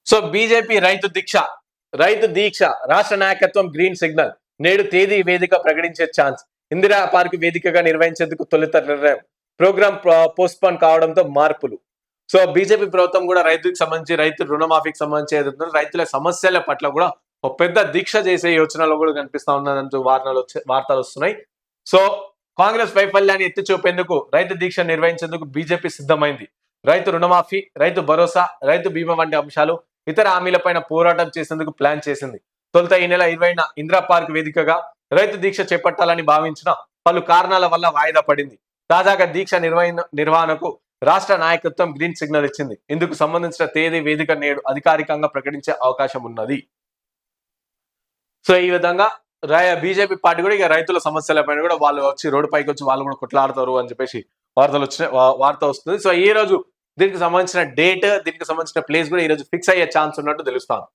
So BJP రైతు దీక్ష రాష్ట్ర నాయకత్వం గ్రీన్ సిగ్నల్. నేడు తేదీ వేదిక ప్రకటించే ఛాన్స్. ఇందిరా పార్క్ వేదికగా నిర్వహించేందుకు తొలుత నిర్ణయం. ప్రోగ్రామ్ పోస్ట్పోన్ కావడంతో మార్పులు. సో బీజేపీ ప్రభుత్వం కూడా రైతుకి సంబంధించి రైతు రుణమాఫీకి సంబంధించి ఏదైతే రైతుల సమస్యల పట్ల కూడా ఒక పెద్ద దీక్ష చేసే యోచనలో కూడా కనిపిస్తా ఉన్నదంటూ వార్తలు వస్తున్నాయి. సో కాంగ్రెస్ వైఫల్యాన్ని ఎత్తి చూపేందుకు రైతు దీక్ష నిర్వహించేందుకు బీజేపీ సిద్ధమైంది. రైతు రుణమాఫీ, రైతు భరోసా, రైతు బీమా వంటి అంశాలు, ఇతర హామీలపైన పోరాటం చేసేందుకు ప్లాన్ చేసింది. తొలుత ఈ నెల 20న ఇందిరా పార్క్ వేదికగా రైతు దీక్ష చేపట్టాలని భావించిన పలు కారణాల వల్ల వాయిదా పడింది. తాజాగా దీక్ష నిర్వహణకు రాష్ట్ర నాయకత్వం గ్రీన్ సిగ్నల్ ఇచ్చింది. ఇందుకు సంబంధించిన తేదీ వేదిక నేడు అధికారికంగా ప్రకటించే అవకాశం ఉన్నది. సో ఈ విధంగా బీజేపీ పార్టీ కూడా ఇక రైతుల సమస్యలపైన కూడా వాళ్ళు వచ్చి రోడ్డు పైకి వచ్చి వాళ్ళు కూడా కొట్లాడతారు అని చెప్పేసి వార్త వస్తుంది. సో ఈ రోజు దీనికి సంబంధించిన డేట్, దీనికి సంబంధించిన ప్లేస్ కూడా ఈ రోజు ఫిక్స్ అయ్యే ఛాన్స్ ఉన్నట్టు తెలుస్తాను.